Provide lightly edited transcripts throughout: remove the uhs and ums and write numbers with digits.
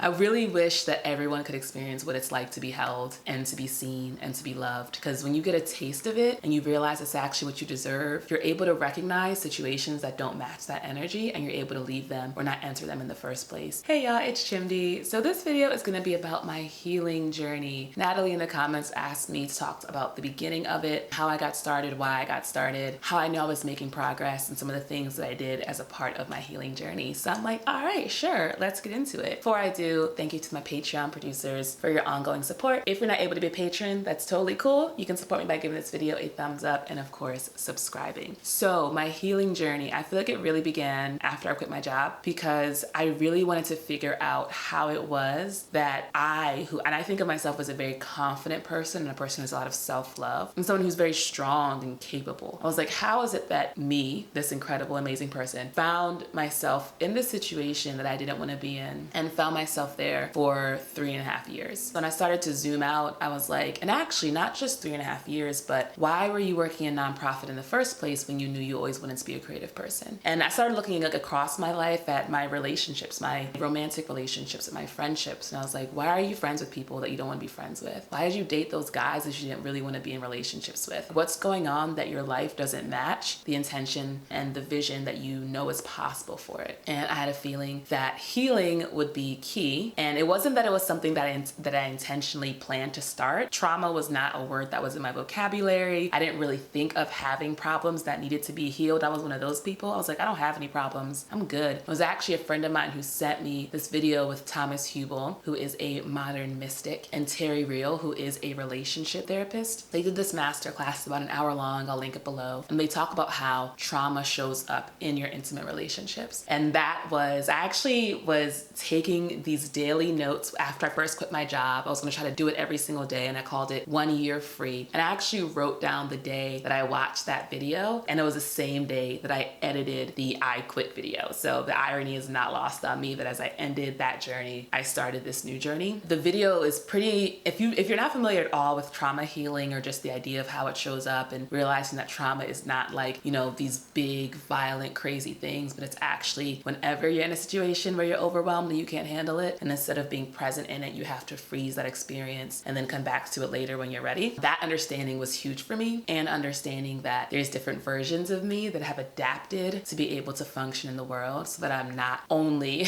I really wish that everyone could experience what it's like to be held and to be seen and to be loved. Because when you get a taste of it and you realize it's actually what you deserve, you're able to recognize situations that don't match that energy and you're able to leave them or not enter them in the first place. Hey y'all, it's Chimdi. So this video is going to be about my healing journey. Natalie in the comments asked me to talk about the beginning of it, how I got started, why I got started, how I know I was making progress, and some of the things that I did as a part of my healing journey. So I'm like, all right, sure, let's get into it. Before I do, thank you to my Patreon producers for your ongoing support. If you're not able to be a patron, that's totally cool. You can support me by giving this video a thumbs up and of course, subscribing. So my healing journey, I feel like it really began after I quit my job because I really wanted to figure out how it was that and I think of myself as a very confident person and a person who has a lot of self-love and someone who's very strong and capable. I was like, how is it that me, this incredible, amazing person, found myself in this situation that I didn't want to be in and found myself there for 3.5 years. When I started to zoom out, I was like, and actually not just 3.5 years, but why were you working in nonprofit in the first place when you knew you always wanted to be a creative person? And I started looking like across my life at my relationships, my romantic relationships, and my friendships. And I was like, why are you friends with people that you don't want to be friends with? Why did you date those guys that you didn't really want to be in relationships with? What's going on that your life doesn't match the intention and the vision that you know is possible for it? And I had a feeling that healing would be key. And it wasn't that it was something that I intentionally planned to start. Trauma was not a word that was in my vocabulary. I didn't really think of having problems that needed to be healed. I was one of those people. I was like, I don't have any problems. I'm good. It was actually a friend of mine who sent me this video with Thomas Hubel, who is a modern mystic, and Terry Real, who is a relationship therapist. They did this masterclass about an hour long. I'll link it below. And they talk about how trauma shows up in your intimate relationships. And that was, I actually was taking these daily notes after I first quit my job. I was gonna try to do it every single day and I called it 1 year free. And I actually wrote down the day that I watched that video and it was the same day that I edited the I quit video. So the irony is not lost on me that as I ended that journey, I started this new journey. The video is pretty, if you're not familiar at all with trauma healing or just the idea of how it shows up and realizing that trauma is not like, these big, violent, crazy things, but it's actually whenever you're in a situation where you're overwhelmed and you can't handle it, and instead of being present in it, you have to freeze that experience and then come back to it later when you're ready. That understanding was huge for me, and understanding that there's different versions of me that have adapted to be able to function in the world so that I'm not only,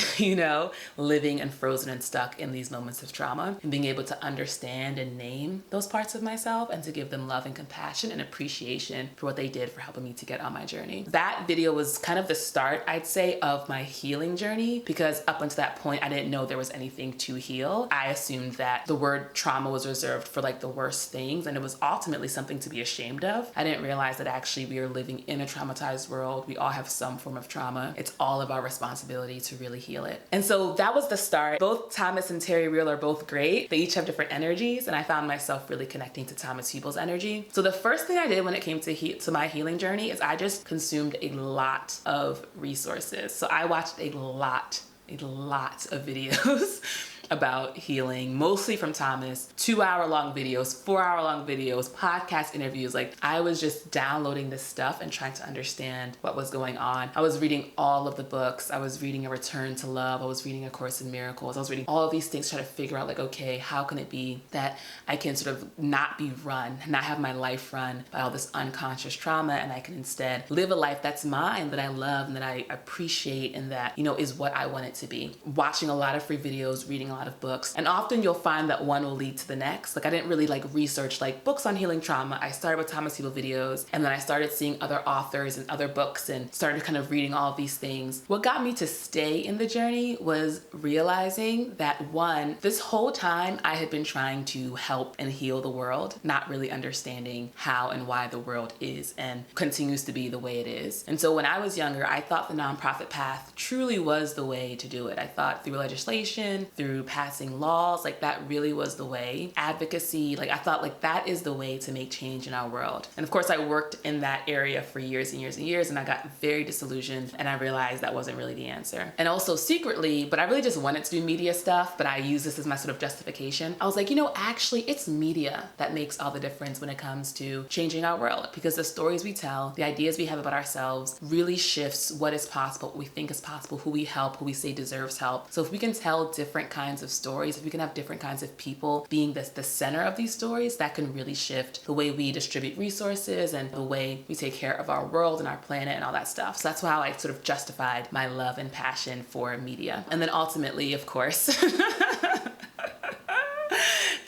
living and frozen and stuck in these moments of trauma, and being able to understand and name those parts of myself and to give them love and compassion and appreciation for what they did for helping me to get on my journey. That video was kind of the start, I'd say, of my healing journey, because up until that point, I didn't know there was anything to heal. I assumed that the word trauma was reserved for like the worst things, and it was ultimately something to be ashamed of. I didn't realize that actually we are living in a traumatized world. We all have some form of trauma. It's all of our responsibility to really heal it. And so that was the start. Both Thomas and Terry Real are both great. They each have different energies, and I found myself really connecting to Thomas Hubel's energy. So the first thing I did when it came to my healing journey is I just consumed a lot of resources. So I watched a lot of videos about healing, mostly from Thomas, 2-hour-long videos, 4-hour-long videos, podcast interviews. Like, I was just downloading this stuff and trying to understand what was going on. I was reading all of the books. I was reading A Return to Love. I was reading A Course in Miracles. I was reading all of these things, trying to figure out like, okay, how can it be that I can sort of not have my life run by all this unconscious trauma, and I can instead live a life that's mine, that I love and that I appreciate, and that, is what I want it to be. Watching a lot of free videos, reading a lot of books, and often you'll find that one will lead to the next. Like, I didn't really research books on healing trauma. I started with Thomas Hubel videos, and then I started seeing other authors and other books and started kind of reading all of these things. What got me to stay in the journey was realizing that, one, this whole time I had been trying to help and heal the world, not really understanding how and why the world is and continues to be the way it is. And so when I was younger, I thought the nonprofit path truly was the way to do it. I thought through legislation, through passing laws, that really was the way. Advocacy, I thought that is the way to make change in our world. And of course, I worked in that area for years and years and years, and I got very disillusioned, and I realized that wasn't really the answer. And also secretly, but I really just wanted to do media stuff, but I use this as my sort of justification. I was like, actually, it's media that makes all the difference when it comes to changing our world, because the stories we tell, the ideas we have about ourselves really shifts what is possible, what we think is possible, who we help, who we say deserves help. So if we can tell different kinds kinds of stories, if we can have different kinds of people being the center of these stories, that can really shift the way we distribute resources and the way we take care of our world and our planet and all that stuff. So that's how I sort of justified my love and passion for media. And then ultimately, of course,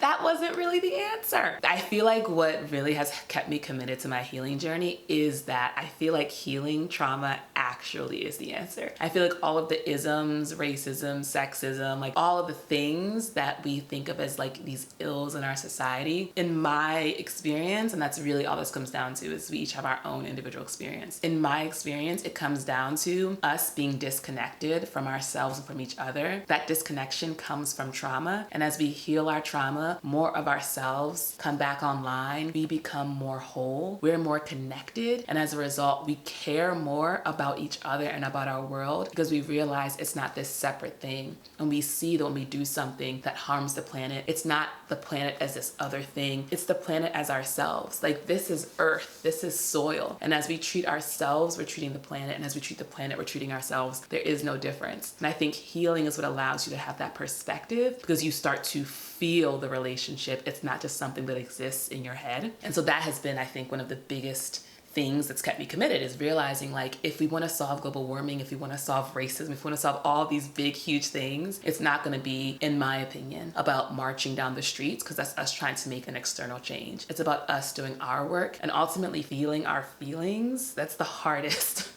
that wasn't really the answer. I feel like what really has kept me committed to my healing journey is that I feel like healing trauma actually is the answer. I feel like all of the isms, racism, sexism, like all of the things that we think of as like these ills in our society, in my experience, and that's really all this comes down to, is we each have our own individual experience. In my experience, it comes down to us being disconnected from ourselves and from each other. That disconnection comes from trauma. And as we heal our trauma, more of ourselves come back online. We become more whole. We're more connected. And as a result, we care more about each other and about our world because we realize it's not this separate thing. And we see that when we do something that harms the planet, it's not the planet as this other thing. It's the planet as ourselves. Like, this is Earth. This is soil. And as we treat ourselves, we're treating the planet. And as we treat the planet, we're treating ourselves. There is no difference. And I think healing is what allows you to have that perspective because you start to feel the relationship. It's not just something that exists in your head. And so that has been, I think, one of the biggest things that's kept me committed, is realizing, like, if we want to solve global warming, if we want to solve racism, if we want to solve all these big, huge things, it's not going to be, in my opinion, about marching down the streets, because that's us trying to make an external change. It's about us doing our work and ultimately feeling our feelings. That's the hardest.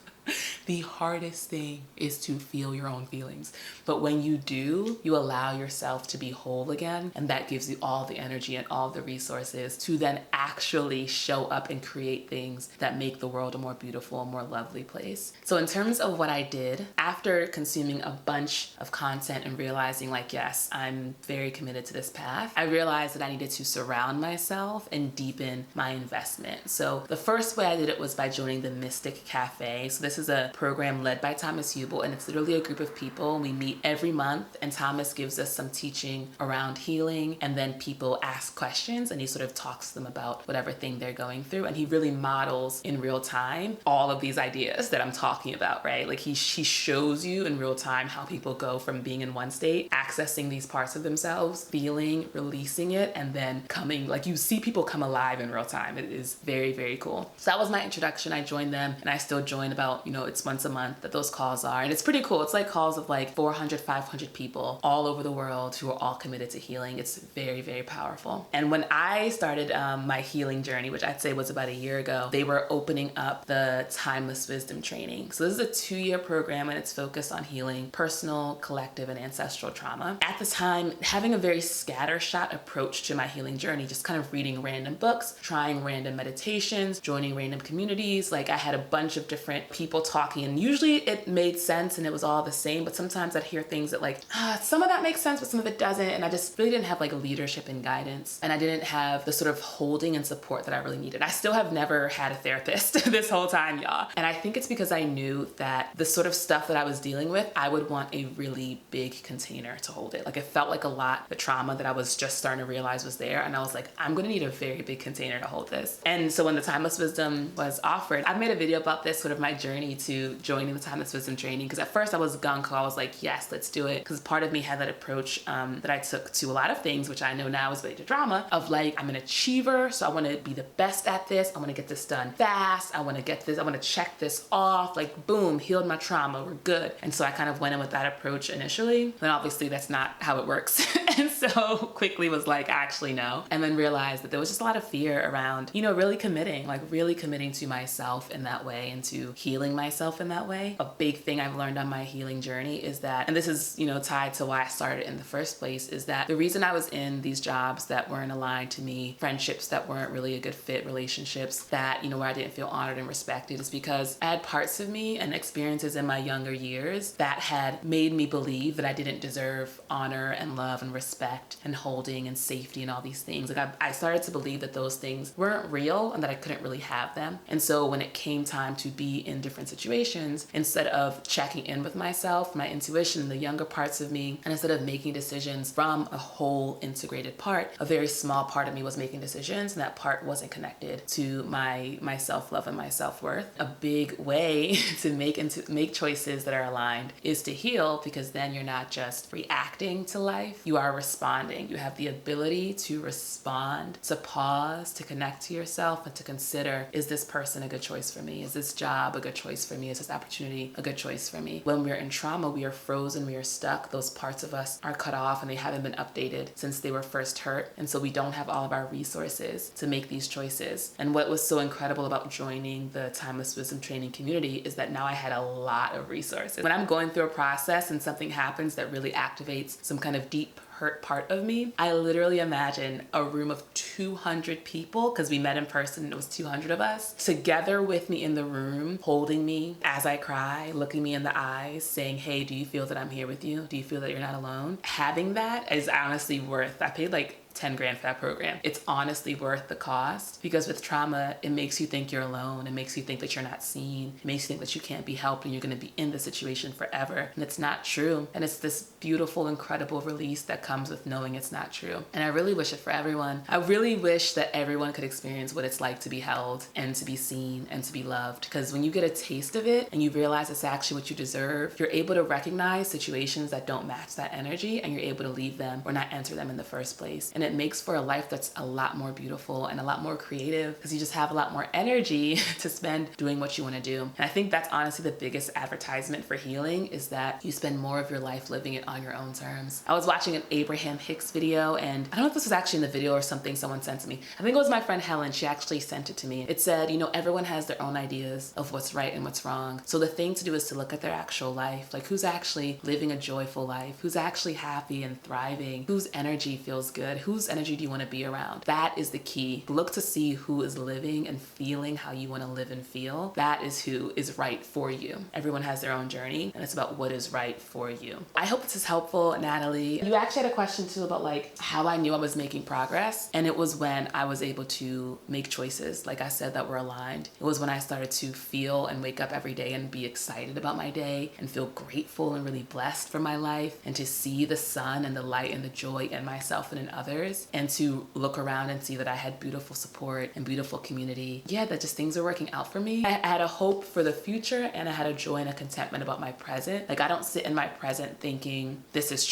The hardest thing is to feel your own feelings. But when you do, you allow yourself to be whole again. And that gives you all the energy and all the resources to then actually show up and create things that make the world a more beautiful, more lovely place. So in terms of what I did, after consuming a bunch of content and realizing, like, yes, I'm very committed to this path, I realized that I needed to surround myself and deepen my investment. So the first way I did it was by joining the Mystic Cafe. So this is a program led by Thomas Hubel, and it's literally a group of people. We meet every month, and Thomas gives us some teaching around healing, and then people ask questions, and he sort of talks to them about whatever thing they're going through, and he really models in real time all of these ideas that I'm talking about, right? Like, he shows you in real time how people go from being in one state, accessing these parts of themselves, feeling, releasing it, and then coming, like, you see people come alive in real time. It is very, very cool. So that was my introduction. I joined them, and I still join about, it's once a month that those calls are. And it's pretty cool. It's like calls of like 400, 500 people all over the world who are all committed to healing. It's very, very powerful. And when I started my healing journey, which I'd say was about a year ago, they were opening up the Timeless Wisdom training. So this is a 2-year program, and it's focused on healing personal, collective, and ancestral trauma. At the time, having a very scattershot approach to my healing journey, just kind of reading random books, trying random meditations, joining random communities. Like, I had a bunch of different people talking, and usually it made sense and it was all the same, but sometimes I'd hear things that, like, some of that makes sense, but some of it doesn't, and I just really didn't have like leadership and guidance, and I didn't have the sort of holding and support that I really needed. I still have never had a therapist this whole time, y'all, and I think it's because I knew that the sort of stuff that I was dealing with, I would want a really big container to hold it. Like, it felt like a lot, the trauma that I was just starting to realize was there, and I was like, I'm gonna need a very big container to hold this. And so when the Timeless Wisdom was offered, I made a video about this, sort of my journey to joining the Timeless Wisdom training, because at first I was gung-ho. I was like, yes, let's do it, because part of me had that approach that I took to a lot of things, which I know now is related to drama, of like, I'm an achiever, so I want to be the best at this, I want to get this done fast, I want to get this, I want to check this off, like, boom, healed my trauma, we're good. And so I kind of went in with that approach initially, then obviously that's not how it works. And so quickly was like, actually no, and then realized that there was just a lot of fear around, really committing to myself in that way and to healing myself in that way. A big thing I've learned on my healing journey is that, and this is, tied to why I started in the first place, is that the reason I was in these jobs that weren't aligned to me, friendships that weren't really a good fit, relationships that, where I didn't feel honored and respected, is because I had parts of me and experiences in my younger years that had made me believe that I didn't deserve honor and love and respect respect and holding and safety and all these things. Like I started to believe that those things weren't real and that I couldn't really have them. And so when it came time to be in different situations, instead of checking in with myself, my intuition, the younger parts of me, and instead of making decisions from a whole integrated part, a very small part of me was making decisions, and that part wasn't connected to my self-love and my self-worth. A big way to make choices that are aligned is to heal, because then you're not just reacting to life, you are responding. You have the ability to respond, to pause, to connect to yourself, and to consider, is this person a good choice for me? Is this job a good choice for me? Is this opportunity a good choice for me? When we're in trauma, we are frozen, we are stuck. Those parts of us are cut off and they haven't been updated since they were first hurt. And so we don't have all of our resources to make these choices. And what was so incredible about joining the Timeless Wisdom Training community is that now I had a lot of resources. When I'm going through a process and something happens that really activates some kind of deep hurt part of me, I literally imagine a room of 200 people, because we met in person and it was 200 of us, together with me in the room, holding me as I cry, looking me in the eyes, saying, hey, do you feel that I'm here with you? Do you feel that you're not alone? Having that is honestly worth, I paid like 10 grand for that program. It's honestly worth the cost, because with trauma, it makes you think you're alone. It makes you think that you're not seen. It makes you think that you can't be helped and you're going to be in the situation forever. And it's not true. And it's this beautiful, incredible release that comes with knowing it's not true. And I really wish it for everyone. I really wish that everyone could experience what it's like to be held and to be seen and to be loved. Because when you get a taste of it and you realize it's actually what you deserve, you're able to recognize situations that don't match that energy, and you're able to leave them or not enter them in the first place. And it makes for a life that's a lot more beautiful and a lot more creative, because you just have a lot more energy to spend doing what you want to do. And I think that's honestly the biggest advertisement for healing, is that you spend more of your life living it on your own terms. I was watching an Abraham Hicks video, and I don't know if this was actually in the video or something someone sent to me. I think it was my friend Helen. She actually sent it to me. It said, everyone has their own ideas of what's right and what's wrong. So the thing to do is to look at their actual life. Like, who's actually living a joyful life? Who's actually happy and thriving? Whose energy feels good? Whose energy do you want to be around? That is the key. Look to see who is living and feeling how you want to live and feel. That is who is right for you. Everyone has their own journey, and it's about what is right for you. I hope this is helpful, Natalie. You actually had a question too about like how I knew I was making progress. And it was when I was able to make choices, like I said, that were aligned. It was when I started to feel and wake up every day and be excited about my day and feel grateful and really blessed for my life, and to see the sun and the light and the joy in myself and in others, and to look around and see that I had beautiful support and beautiful community. Yeah, that just things are working out for me. I had a hope for the future, and I had a joy and a contentment about my present. Like, I don't sit in my present thinking this is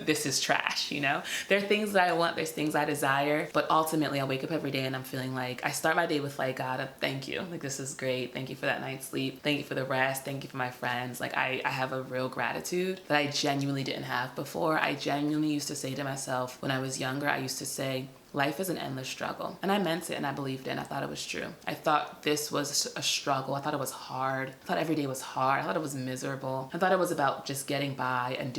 this is trash, There are things that I want, there's things I desire, but ultimately I wake up every day and I'm feeling like I start my day with like, God, thank you. Like, this is great. Thank you for that night's sleep. Thank you for the rest. Thank you for my friends. Like, I have a real gratitude that I genuinely didn't have before. I genuinely used to say to myself when I was younger, I used to say, life is an endless struggle. And I meant it, and I believed it, and I thought it was true. I thought this was a struggle. I thought it was hard. I thought every day was hard. I thought it was miserable. I thought it was about just getting by and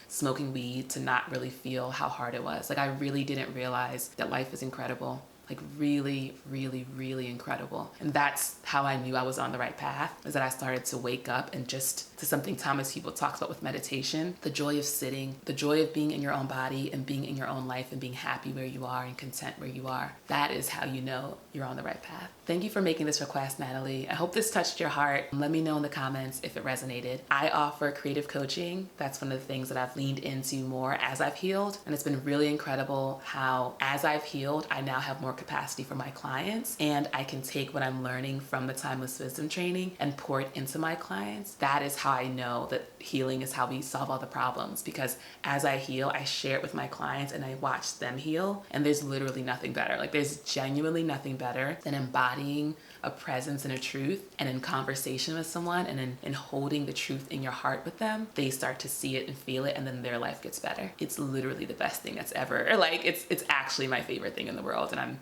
smoking weed to not really feel how hard it was. Like, I really didn't realize that life is incredible. Like, really, really, really incredible. And that's how I knew I was on the right path, is that I started to wake up and just, to something Thomas Hubel talks about with meditation, the joy of sitting, the joy of being in your own body and being in your own life and being happy where you are and content where you are. That is how you know you're on the right path. Thank you for making this request, Natalie. I hope this touched your heart. Let me know in the comments if it resonated. I offer creative coaching. That's one of the things that I've leaned into more as I've healed. And it's been really incredible how, as I've healed, I now have more capacity for my clients, and I can take what I'm learning from the Timeless Wisdom training and pour it into my clients. That is how I know that healing is how we solve all the problems, because as I heal, I share it with my clients and I watch them heal, and there's literally nothing better. Like, there's genuinely nothing better than embodying a presence and a truth, and in conversation with someone and in holding the truth in your heart with them, they start to see it and feel it, and then their life gets better. It's literally the best thing that's ever, it's actually my favorite thing in the world, and I'm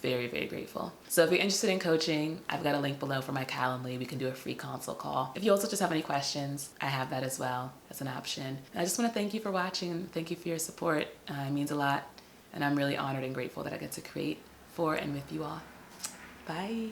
very, very grateful. So if you're interested in coaching, I've got a link below for my Calendly. We can do a free consult call. If you also just have any questions, I have that as well as an option. And I just want to thank you for watching. Thank you for your support. It means a lot. And I'm really honored and grateful that I get to create for and with you all. Bye.